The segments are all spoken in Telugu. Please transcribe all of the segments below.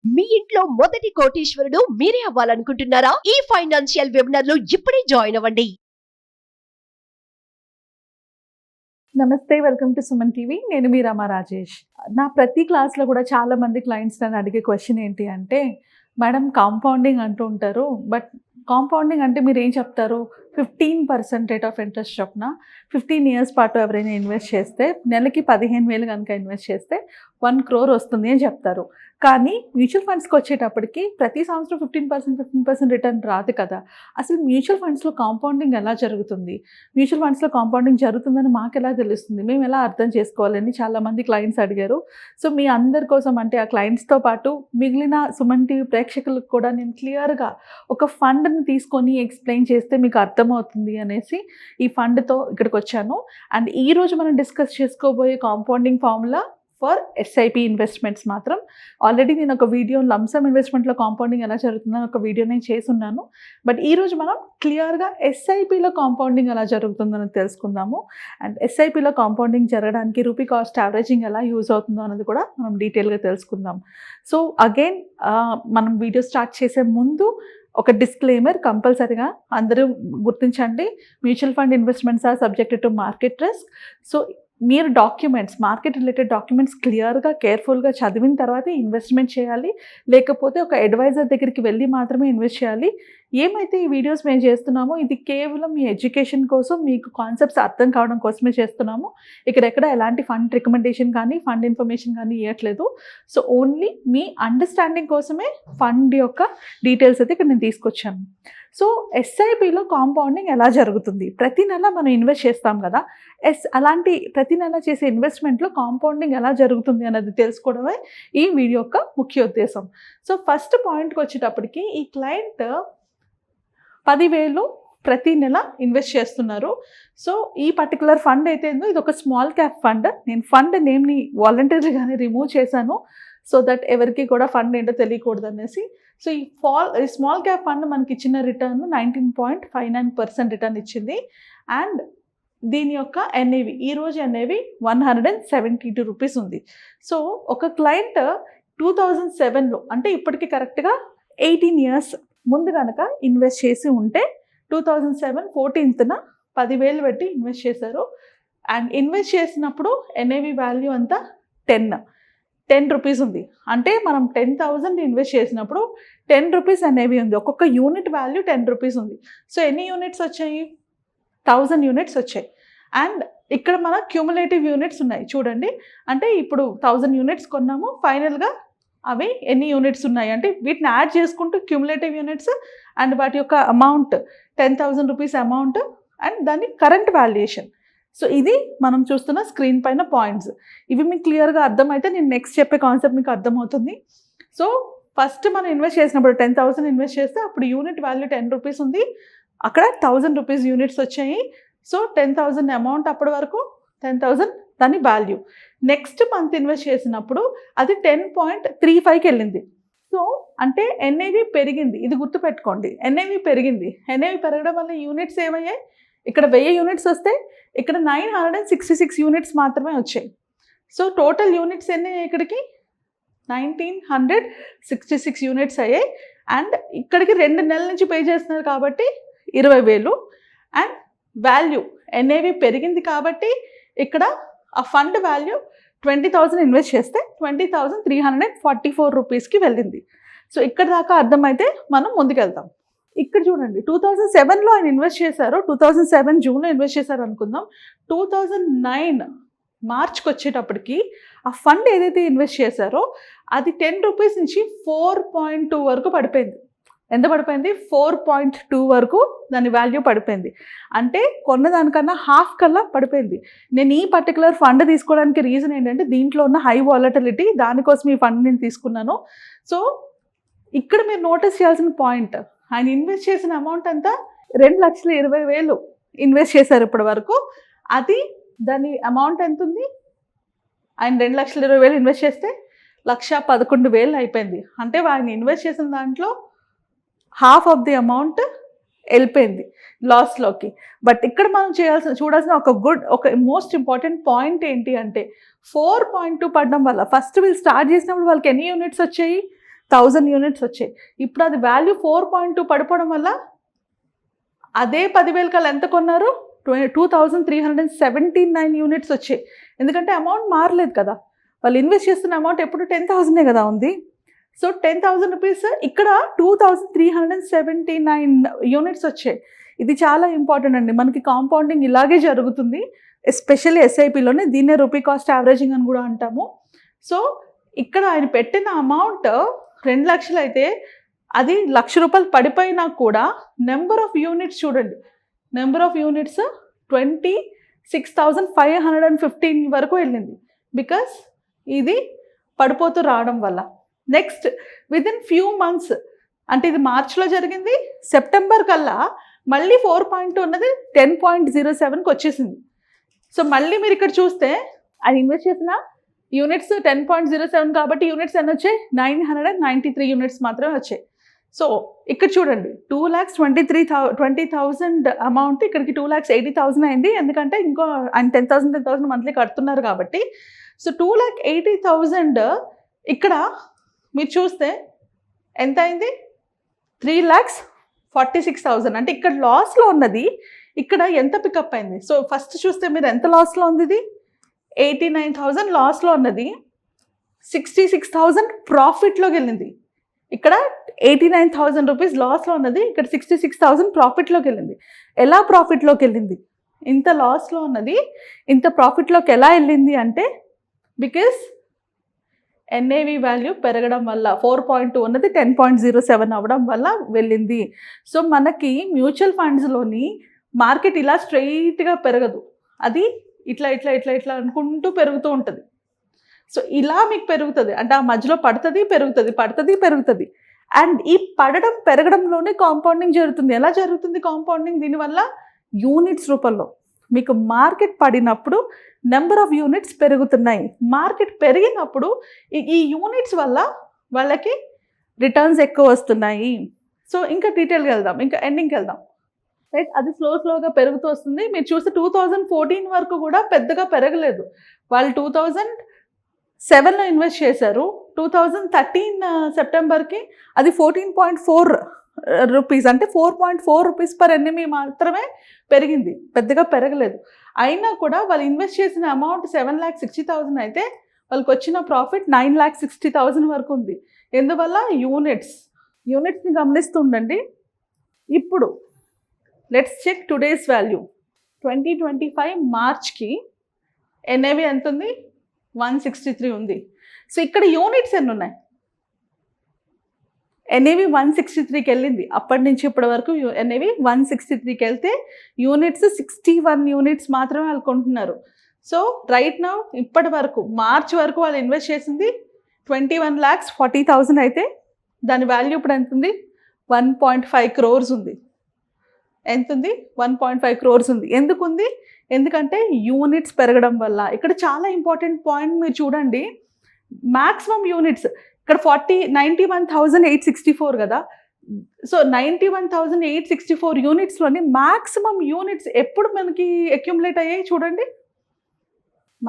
మీ ఇంట్లో మొదటి కోటీశ్వరుడు మీరే అవ్వాలనుకుంటున్నారా? ఈ ఫైనాన్షియల్ వెబినార్ లో ఇప్పుడే జాయిన్ అవ్వండి. నమస్తే, వెల్కమ్ టు సుమన్ టీవీ. నేను మీ రమా రాజేష్. నా ప్రతి క్లాస్లో కూడా చాలా మంది క్లయింట్స్ నన్ను అడిగే క్వశ్చన్ ఏంటి అంటే, మేడం కాంపౌండింగ్ అంటూ ఉంటారు, బట్ కాంపౌండింగ్ అంటే మీరు ఏం చెప్తారు? 15% రేట్ ఆఫ్ ఇంట్రెస్ట్ చొప్పున 15 years పాటు ఎవరైనా ఇన్వెస్ట్ చేస్తే నెలకి 15,000 కనుక ఇన్వెస్ట్ చేస్తే 1 crore వస్తుంది అని చెప్తారు. కానీ మ్యూచువల్ ఫండ్స్కి వచ్చేటప్పటికి ప్రతి సంవత్సరం 15% రిటర్న్ రాదు కదా. అసలు మ్యూచువల్ ఫండ్స్లో కాంపౌండింగ్ ఎలా జరుగుతుంది? మ్యూచువల్ ఫండ్స్లో కాంపౌండింగ్ జరుగుతుందని మాకు ఎలా తెలుస్తుంది? మేము ఎలా అర్థం చేసుకోవాలని చాలామంది క్లయింట్స్ అడిగారు. సో మీ అందరి కోసం, అంటే ఆ క్లయింట్స్తో పాటు మిగిలిన సుమన్ టీవీ ప్రేక్షకులకు కూడా నేను క్లియర్గా ఒక ఫండ్ని తీసుకొని ఎక్స్ప్లెయిన్ చేస్తే మీకు అర్థమవుతుంది అనేసి ఈ ఫండ్తో ఇక్కడికి వచ్చాను. అండ్ ఈరోజు మనం డిస్కస్ చేసుకోబోయే compounding formula for SIP investments మాత్రం ఆల్రెడీ నేను ఒక వీడియో లంసమ్ ఇన్వెస్ట్మెంట్లో కాంపౌండింగ్ ఎలా జరుగుతుందని ఒక వీడియో నేను చేసున్నాను. బట్ ఈరోజు మనం క్లియర్గా ఎస్ఐపిలో కాంపౌండింగ్ ఎలా జరుగుతుందని తెలుసుకుందాము. అండ్ ఎస్ఐపిలో కాంపౌండింగ్ జరగడానికి రూపీ కాస్ట్ యావరేజింగ్ ఎలా యూజ్ అవుతుందో అనేది కూడా మనం డీటెయిల్గా తెలుసుకుందాం. సో అగైన్ మనం వీడియో స్టార్ట్ చేసే ముందు ఒక డిస్క్లైమర్ కంపల్సరీగా అందరూ గుర్తించండి. Mutual fund investments are subjected to market risk. So మీరు డాక్యుమెంట్స్, మార్కెట్ రిలేటెడ్ డాక్యుమెంట్స్ క్లియర్గా కేర్ఫుల్గా చదివిన తర్వాత ఇన్వెస్ట్మెంట్ చేయాలి. లేకపోతే ఒక అడ్వైజర్ దగ్గరికి వెళ్ళి మాత్రమే ఇన్వెస్ట్ చేయాలి. ఏమైతే ఈ వీడియోస్ మేము చేస్తున్నామో ఇది కేవలం మీ ఎడ్యుకేషన్ కోసం, మీకు కాన్సెప్ట్స్ అర్థం కావడం కోసమే చేస్తున్నాము. ఇక్కడెక్కడ ఎలాంటి ఫండ్ రికమెండేషన్ కానీ ఫండ్ ఇన్ఫర్మేషన్ కానీ ఇవ్వట్లేదు. సో ఓన్లీ మీ అండర్స్టాండింగ్ కోసమే ఫండ్ యొక్క డీటెయిల్స్ అయితే ఇక్కడ నేను తీసుకొచ్చాను. సో ఎస్ఐపిలో కాంపౌండింగ్ ఎలా జరుగుతుంది? ప్రతి నెల మనం ఇన్వెస్ట్ చేస్తాం కదా. అలాంటి ప్రతి నెల చేసే ఇన్వెస్ట్మెంట్లో కాంపౌండింగ్ ఎలా జరుగుతుంది అనేది తెలుసుకోవడమే ఈ వీడియో యొక్క ముఖ్య ఉద్దేశం. సో ఫస్ట్ పాయింట్కి వచ్చేటప్పటికి ఈ క్లయింట్ 10,000 ప్రతి నెల ఇన్వెస్ట్ చేస్తున్నారు. సో ఈ పర్టికులర్ ఫండ్ అయితే ఇది ఒక స్మాల్ క్యాప్ ఫండ్. నేను ఫండ్ నేమ్ని వాలంటరీగానే రిమూవ్ చేశాను సో దట్ ఎవరికి కూడా ఫండ్ ఏంటో తెలియకూడదు అనేసి. సో ఈ స్మాల్ క్యాప్ ఫండ్ మనకి ఇచ్చిన రిటర్న్ 19.59% రిటర్న్ ఇచ్చింది. అండ్ దీని యొక్క ఎన్ఏవి, ఈరోజు ఎన్ఏవి 172 రూపీస్ ఉంది. సో ఒక క్లయింట్ 2007లో, అంటే ఇప్పటికి కరెక్ట్గా 18 years ముందు కనుక ఇన్వెస్ట్ చేసి ఉంటే 2007 14th 10,000 పెట్టి ఇన్వెస్ట్ చేశారు. అండ్ ఇన్వెస్ట్ చేసినప్పుడు ఎన్ఏవి వాల్యూ అంతా 10 రూపీస్ ఉంది. అంటే మనం 10,000 ఇన్వెస్ట్ చేసినప్పుడు 10 రూపీస్ ఎన్ఏవి ఉంది. ఒక్కొక్క యూనిట్ వాల్యూ 10 రూపీస్ ఉంది. సో ఎన్ని యూనిట్స్ వచ్చాయి? 1000 యూనిట్స్ వచ్చాయి. అండ్ ఇక్కడ మన క్యూములేటివ్ యూనిట్స్ ఉన్నాయి చూడండి. అంటే ఇప్పుడు 1000 యూనిట్స్ కొన్నాము, ఫైనల్గా అవి ఎన్ని యూనిట్స్ ఉన్నాయి అంటే వీటిని యాడ్ చేసుకుంటూ క్యూములేటివ్ యూనిట్స్ అండ్ వాటి యొక్క అమౌంట్ 10,000 రూపీస్ అమౌంట్ అండ్ దాని కరెంట్ వాల్యుయేషన్. సో ఇది మనం చూస్తున్న స్క్రీన్ పైన పాయింట్స్. ఇవి మీకు క్లియర్గా అర్థమైతే నేను నెక్స్ట్ చెప్పే కాన్సెప్ట్ మీకు అర్థమవుతుంది. సో ఫస్ట్ మనం ఇన్వెస్ట్ చేసినప్పుడు 10,000 ఇన్వెస్ట్ చేస్తే అప్పుడు యూనిట్ వాల్యూ 10 రూపీస్ ఉంది. అక్కడ 1000 రూపీస్ యూనిట్స్ వచ్చాయి. సో 10,000 అమౌంట్ అప్పటి వరకు 10,000 దాని వాల్యూ. నెక్స్ట్ మంత్ ఇన్వెస్ట్ చేసినప్పుడు అది 10.35కి వెళ్ళింది. సో అంటే ఎన్ఏవి పెరిగింది. ఇది గుర్తుపెట్టుకోండి, ఎన్ఏవి పెరిగింది. ఎన్ఏవి పెరగడం వల్ల యూనిట్స్ ఏమయ్యాయి? ఇక్కడ 1000 యూనిట్స్ వస్తే ఇక్కడ 966 యూనిట్స్ మాత్రమే వచ్చాయి. సో టోటల్ యూనిట్స్ ఎన్ని ఇక్కడికి 1966 యూనిట్స్ అయ్యాయి. అండ్ ఇక్కడికి 2 నెలల నుంచి పే చేస్తున్నారు కాబట్టి 20,000. అండ్ వాల్యూ ఎన్ఏవి పెరిగింది కాబట్టి ఇక్కడ ఆ ఫండ్ వాల్యూ 20,000 ఇన్వెస్ట్ చేస్తే 20,344 రూపీస్కి వెళ్ళింది. సో ఇక్కడ దాకా అర్థమైతే మనం ముందుకెళ్తాం. ఇక్కడ చూడండి, 2007లో ఆయన ఇన్వెస్ట్ చేశారు. 2007 జూన్లో ఇన్వెస్ట్ చేశారు అనుకుందాం. 2009 మార్చ్కి వచ్చేటప్పటికి ఆ ఫండ్ ఏదైతే ఇన్వెస్ట్ చేశారో అది 10 రూపీస్ నుంచి 4.2 వరకు పడిపోయింది. ఎంత పడిపోయింది? 4.2 వరకు దాని వాల్యూ పడిపోయింది. అంటే కొన్నదానికన్నా హాఫ్ కల్లా పడిపోయింది. నేను ఈ పర్టికులర్ ఫండ్ తీసుకోవడానికి రీజన్ ఏంటంటే దీంట్లో ఉన్న హై వాలటిలిటీ, దానికోసం ఈ ఫండ్ నేను తీసుకున్నాను. సో ఇక్కడ మీరు నోటీస్ చేయాల్సిన పాయింట్, ఆయన ఇన్వెస్ట్ చేసిన అమౌంట్ అంతా 2,20,000 ఇన్వెస్ట్ చేశారు ఇప్పటి వరకు. అది దాని అమౌంట్ ఎంత ఉంది? ఆయన 2,20,000 ఇన్వెస్ట్ చేస్తే 1,11,000 అయిపోయింది. అంటే ఆయన ఇన్వెస్ట్ చేసిన దాంట్లో హాఫ్ ఆఫ్ ది అమౌంట్ వెళ్ళిపోయింది లాస్లోకి. బట్ ఇక్కడ మనం చూడాల్సిన ఒక మోస్ట్ ఇంపార్టెంట్ పాయింట్ ఏంటి అంటే 4.2 పడడం వల్ల ఫస్ట్ వీళ్ళు స్టార్ట్ చేసినప్పుడు వాళ్ళకి ఎన్ని యూనిట్స్ వచ్చాయి? 1000 యూనిట్స్ వచ్చాయి. ఇప్పుడు అది వాల్యూ 4.2 పడిపోవడం వల్ల అదే 10,000 కల్లా ఎంత కొన్నారు? 2379 యూనిట్స్ వచ్చాయి. ఎందుకంటే అమౌంట్ మారలేదు కదా, వాళ్ళు ఇన్వెస్ట్ చేస్తున్న అమౌంట్ ఎప్పుడు 10,000 కదా ఉంది. సో 10,000 రూపీస్ ఇక్కడ 2379 యూనిట్స్ వచ్చాయి. ఇది చాలా ఇంపార్టెంట్ అండి. మనకి కాంపౌండింగ్ ఇలాగే జరుగుతుంది, ఎస్పెషల్లీ ఎస్ఐపిలోనే. దీన్నే రూపీ కాస్ట్ యావరేజింగ్ అని కూడా అంటాము. సో ఇక్కడ ఆయన పెట్టిన అమౌంట్ 2 లక్షలు అయితే అది 1,00,000 రూపాయలు పడిపోయినా కూడా నెంబర్ ఆఫ్ యూనిట్స్ చూడండి, నెంబర్ ఆఫ్ యూనిట్స్ 26,515 వరకు వెళ్ళింది. బికాస్ ఇది పడిపోతూ రావడం వల్ల. నెక్స్ట్ విదిన్ ఫ్యూ మంత్స్, అంటే ఇది మార్చ్లో జరిగింది, సెప్టెంబర్ కల్లా మళ్ళీ 4.2 ఉన్నది 10.07కి వచ్చేసింది. సో మళ్ళీ మీరు ఇక్కడ చూస్తే అది ఇన్వెస్ట్ చేసిన యూనిట్స్ 10.07 కాబట్టి యూనిట్స్ ఎన్ని వచ్చాయి? 993 యూనిట్స్ మాత్రమే వచ్చాయి. సో ఇక్కడ చూడండి 2,20,000 అమౌంట్ ఇక్కడికి 2,80,000 అయింది. ఎందుకంటే ఇంకో ఆయన 10,000 మంత్లీ కడుతున్నారు కాబట్టి. సో 2,80,000 ఇక్కడ మీరు చూస్తే ఎంత అయింది? 3,46,000. అంటే ఇక్కడ లాస్లో ఉన్నది ఇక్కడ ఎంత పికప్ అయింది? సో ఫస్ట్ చూస్తే మీరు ఎంత లాస్లో ఉంది? ఇది 89,000 లాస్లో ఉన్నది, 66,000 ప్రాఫిట్లోకి వెళ్ళింది. ఇక్కడ 89,000 రూపీస్ లాస్లో ఉన్నది, ఇక్కడ 66,000 ప్రాఫిట్లోకి వెళ్ళింది. ఎలా ప్రాఫిట్లోకి వెళ్ళింది? ఇంత లాస్లో ఉన్నది ఇంత ప్రాఫిట్లోకి ఎలా వెళ్ళింది అంటే బికాస్ ఎన్ఏవి వాల్యూ పెరగడం వల్ల 4.2 ఉన్నది 10.07 అవ్వడం వల్ల వెళ్ళింది. సో మనకి మ్యూచువల్ ఫండ్స్లోని మార్కెట్ ఇలా స్ట్రైట్గా పెరగదు, అది ఇట్లా ఇట్లా ఇట్లా ఇట్లా అనుకుంటూ పెరుగుతూ ఉంటుంది. సో ఇలా మీకు పెరుగుతుంది, అంటే ఆ మధ్యలో పడుతుంది పెరుగుతుంది, పడుతుంది పెరుగుతుంది. అండ్ ఈ పడడం పెరగడంలోనే కాంపౌండింగ్ జరుగుతుంది. ఎలా జరుగుతుంది కాంపౌండింగ్? దీనివల్ల యూనిట్స్ రూపంలో మీకు మార్కెట్ పడినప్పుడు నెంబర్ ఆఫ్ యూనిట్స్ పెరుగుతున్నాయి, మార్కెట్ పెరిగినప్పుడు ఈ యూనిట్స్ వల్ల వాళ్ళకి రిటర్న్స్ ఎక్కువ వస్తున్నాయి. సో ఇంకా డీటెయిల్గా వెళ్దాం, ఇంకా ఎండింగ్కి వెళ్దాం. రైట్, అది స్లోగా పెరుగుతూ వస్తుంది. మీరు చూస్తే 2014 వరకు కూడా పెద్దగా పెరగలేదు. వాళ్ళు 2007లో ఇన్వెస్ట్ చేశారు. 2013 సెప్టెంబర్కి అది 14.4 రూపీస్, అంటే 4.4 రూపీస్ పర్ ఎన్ఎంఈ మాత్రమే పెరిగింది, పెద్దగా పెరగలేదు. అయినా కూడా వాళ్ళు ఇన్వెస్ట్ చేసిన అమౌంట్ 7,60,000 అయితే వాళ్ళకి వచ్చిన ప్రాఫిట్ 9,60,000 వరకు ఉంది. ఎందువల్ల? యూనిట్స్ని గమనిస్తూ ఉండండి. ఇప్పుడు లెట్స్ చెక్ టుడేస్ వాల్యూ. 2025 మార్చ్కి ఎన్ఏవి ఎంత ఉంది? 163 ఉంది. సో ఇక్కడ యూనిట్స్ ఎన్ని ఉన్నాయి? ఎన్ఏవి 163కి వెళ్ళింది. అప్పటి నుంచి ఇప్పటి వరకు ఎన్ఏవి 163కి వెళ్తే యూనిట్స్ 61 యూనిట్స్ మాత్రమే వాళ్ళు కొంటున్నారు. సో రైట్ నౌ ఇప్పటి వరకు మార్చ్ వరకు వాళ్ళు ఇన్వెస్ట్ చేసింది 21,40,000 అయితే దాని వాల్యూ ఇప్పుడు ఎంత ఉంది? 1.5 crores ఉంది. ఎంత ఉంది? 1.5 crores ఉంది. ఎందుకు ఉంది? ఎందుకంటే యూనిట్స్ పెరగడం వల్ల. ఇక్కడ చాలా ఇంపార్టెంట్ పాయింట్ మీరు చూడండి, మ్యాక్సిమం యూనిట్స్ ఇక్కడ 91,864 కదా. సో 91,864 యూనిట్స్లోని మ్యాక్సిమం యూనిట్స్ ఎప్పుడు మనకి అక్యుములేట్ అయ్యాయి చూడండి.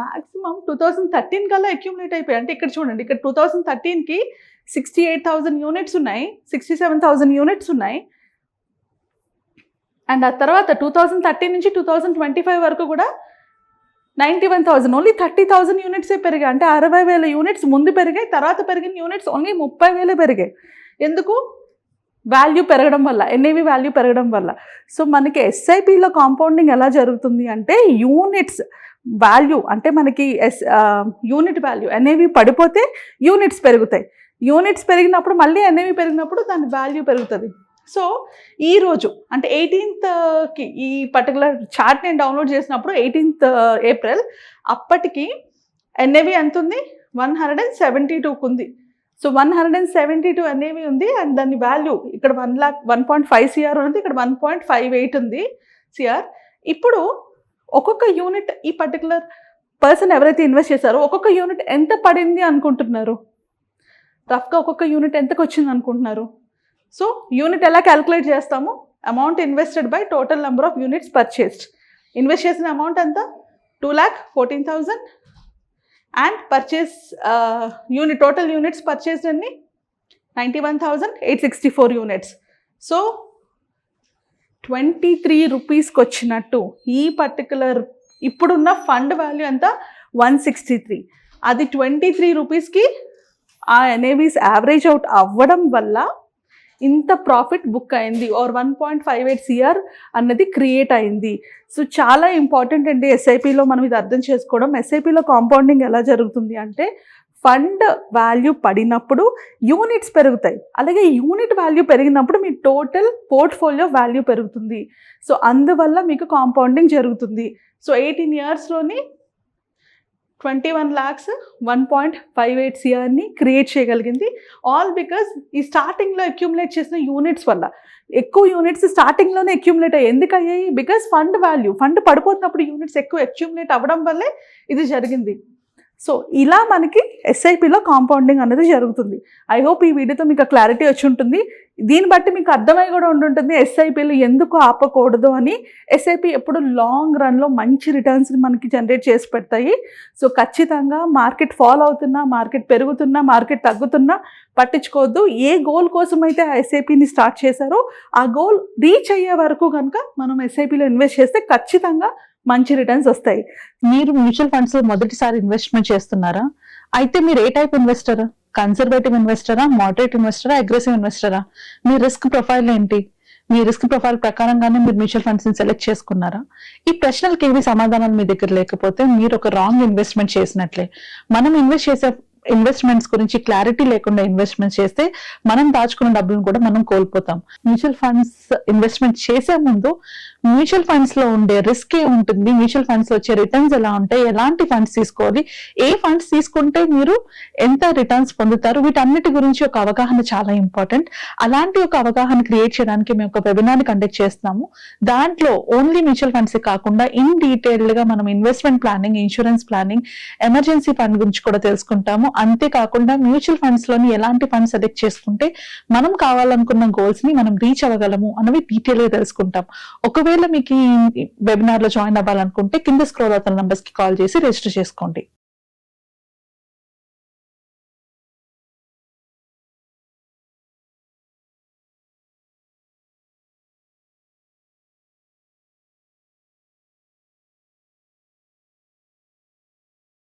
మ్యాక్సిమం 2013 కల్లా అక్యుములేట్ అయిపోయాయి. అంటే ఇక్కడ చూడండి, ఇక్కడ 2013కి 68,000 యూనిట్స్ ఉన్నాయి, 67,000 యూనిట్స్ ఉన్నాయి. అండ్ ఆ తర్వాత 2013 నుంచి 2025 వరకు కూడా 91,000, ఓన్లీ 30,000 యూనిట్సే పెరిగాయి. అంటే 60,000 యూనిట్స్ ముందు పెరిగాయి, తర్వాత పెరిగిన యూనిట్స్ ఓన్లీ 30,000 పెరిగాయి. ఎందుకు? వాల్యూ పెరగడం వల్ల, ఎన్ఏవి వాల్యూ పెరగడం వల్ల. సో మనకి ఎస్ఐపిలో కాంపౌండింగ్ ఎలా జరుగుతుంది అంటే యూనిట్స్ వాల్యూ, అంటే మనకి యూనిట్ వాల్యూ ఎన్ఏవి పడిపోతే యూనిట్స్ పెరుగుతాయి, యూనిట్స్ పెరిగినప్పుడు మళ్ళీ ఎన్ఏవి పెరిగినప్పుడు దాని వాల్యూ పెరుగుతుంది. సో ఈరోజు అంటే 18th ఈ పర్టికులర్ చార్ట్ నేను డౌన్లోడ్ చేసినప్పుడు 18th ఏప్రిల్, అప్పటికి ఎన్ఏవి ఎంత ఉంది? 172కు ఉంది. సో 172 ఎన్ఏవి ఉంది. అండ్ దాని వాల్యూ ఇక్కడ 1.5 CR ఉంది, ఇక్కడ 1.58 ఉంది CR. ఇప్పుడు ఒక్కొక్క యూనిట్ ఈ పర్టికులర్ పర్సన్ ఎవరైతే ఇన్వెస్ట్ చేశారో ఒక్కొక్క యూనిట్ ఎంత పడింది అనుకుంటున్నారు? రఫ్గా ఒక్కొక్క యూనిట్ ఎంతకు వచ్చింది అనుకుంటున్నారు? సో యూనిట్ ఎలా క్యాలిక్యులేట్ చేస్తాము? Amount invested by total number of units purchased. Invest చేసిన అమౌంట్ ఎంత? 2,14,000 and purchase unit total units purchased అన్ని 91,864 యూనిట్స్. సో 23 రూపీస్కి వచ్చినట్టు ఈ పర్టికులర్ ఇప్పుడున్న ఫండ్ వాల్యూ ఎంత 163. అది 23 రూపీస్కి ఆ ఎన్ఏవీస్ యావరేజ్ అవుట్ అవ్వడం వల్ల ఇంత ప్రాఫిట్ బుక్ అయింది ఆర్ 1.58 CR అన్నది క్రియేట్ అయింది. సో చాలా ఇంపార్టెంట్ అండి ఎస్ఐపిలో మనం ఇది అర్థం చేసుకోవడం. ఎస్ఐపిలో కాంపౌండింగ్ ఎలా జరుగుతుంది అంటే ఫండ్ వాల్యూ పడినప్పుడు యూనిట్స్ పెరుగుతాయి, అలాగే యూనిట్ వాల్యూ పెరిగినప్పుడు మీ టోటల్ పోర్ట్ఫోలియో వాల్యూ పెరుగుతుంది. సో అందువల్ల మీకు కాంపౌండింగ్ జరుగుతుంది. సో 18 yearsలోని 21 lakhs 1.58 CRని క్రియేట్ చేయగలిగింది. ఆల్ బికాజ్ ఈ స్టార్టింగ్లో అక్యూములేట్ చేసిన యూనిట్స్ వల్ల. ఎక్కువ యూనిట్స్ స్టార్టింగ్లోనే అక్యూములేట్ అయ్యాయి. ఎందుకు అయ్యాయి? బికాజ్ ఫండ్ పడిపోతున్నప్పుడు యూనిట్స్ ఎక్కువ అక్యూములేట్ అవ్వడం వల్లే ఇది జరిగింది. సో ఇలా మనకి ఎస్ఐపిలో కాంపౌండింగ్ అనేది జరుగుతుంది. ఐ హోప్ ఈ వీడియోతో మీకు క్లారిటీ వచ్చి ఉంటుంది. దీన్ని బట్టి మీకు అర్థమై కూడా ఉంటుంటుంది ఎస్ఐపిలు ఎందుకు ఆపకూడదు అని. ఎస్ఐపి ఎప్పుడు లాంగ్ రన్లో మంచి రిటర్న్స్ని మనకి జనరేట్ చేసి పెడతాయి. సో ఖచ్చితంగా మార్కెట్ ఫాల్ అవుతున్నా, మార్కెట్ పెరుగుతున్నా, మార్కెట్ తగ్గుతున్నా పట్టించుకోవద్దు. ఏ గోల్ కోసం అయితే ఆ ఎస్ఐపిని స్టార్ట్ చేశారో ఆ గోల్ రీచ్ అయ్యే వరకు కనుక మనం ఎస్ఐపిలో ఇన్వెస్ట్ చేస్తే ఖచ్చితంగా మంచి రిటర్న్స్ వస్తాయి. మీరు మ్యూచువల్ ఫండ్స్ లో మొదటిసారి ఇన్వెస్ట్మెంట్ చేస్తున్నారా? అయితే మీరు ఏ టైప్ ఇన్వెస్టరా? కన్సర్వేటివ్ ఇన్వెస్టరా, మోడరేట్ ఇన్వెస్టరా, అగ్రెసివ్ ఇన్వెస్టరా? మీ రిస్క్ ప్రొఫైల్ ఏంటి? మీ రిస్క్ ప్రొఫైల్ ప్రకారంగానే మీరు మ్యూచువల్ ఫండ్స్ ని సెలెక్ట్ చేసుకున్నారా? ఈ ప్రశ్నలకు ఏవి సమాధానాలు మీ దగ్గర లేకపోతే మీరు ఒక రాంగ్ ఇన్వెస్ట్మెంట్ చేసినట్లే. మనం ఇన్వెస్ట్ చేసే ఇన్వెస్ట్మెంట్స్ గురించి క్లారిటీ లేకుండా ఇన్వెస్ట్మెంట్ చేస్తే మనం దాచుకున్న డబ్బులను కూడా మనం కోల్పోతాం. మ్యూచువల్ ఫండ్స్ ఇన్వెస్ట్మెంట్ చేసే ముందు మ్యూచువల్ ఫండ్స్ లో ఉండే రిస్క్ ఏ ఉంటుంది, మ్యూచువల్ ఫండ్స్ లో వచ్చే రిటర్న్స్ ఎలా ఉంటాయి, ఎలాంటి ఫండ్స్ తీసుకోవాలి, ఏ ఫండ్స్ తీసుకుంటే మీరు ఎంత రిటర్న్స్ పొందుతారు, వీటన్నిటి గురించి ఒక అవగాహన చాలా ఇంపార్టెంట్. అలాంటి ఒక అవగాహన క్రియేట్ చేయడానికి మేము ఒక వెబినార్ కండక్ట్ చేస్తున్నాము. దాంట్లో ఓన్లీ మ్యూచువల్ ఫండ్స్ కాకుండా ఇన్ డీటెయిల్డ్ గా మనం investment planning, insurance planning, emergency fund గురించి కూడా తెలుసుకుంటాము. అంతేకాకుండా మ్యూచువల్ ఫండ్స్ లోని ఎలాంటి ఫండ్స్ సెలెక్ట్ చేసుకుంటే మనం కావాలనుకున్న గోల్స్ ని మనం రీచ్ అవ్వగలము అనేవి డీటెయిల్ గా తెలుసుకుంటాం. ఒకవేళ మీకు ఈ వెబినార్ లో జాయిన్ అవ్వాలనుకుంటే కింద స్క్రోల్ అవుతున్న నంబర్స్ కి కాల్ చేసి రిజిస్టర్ చేసుకోండి.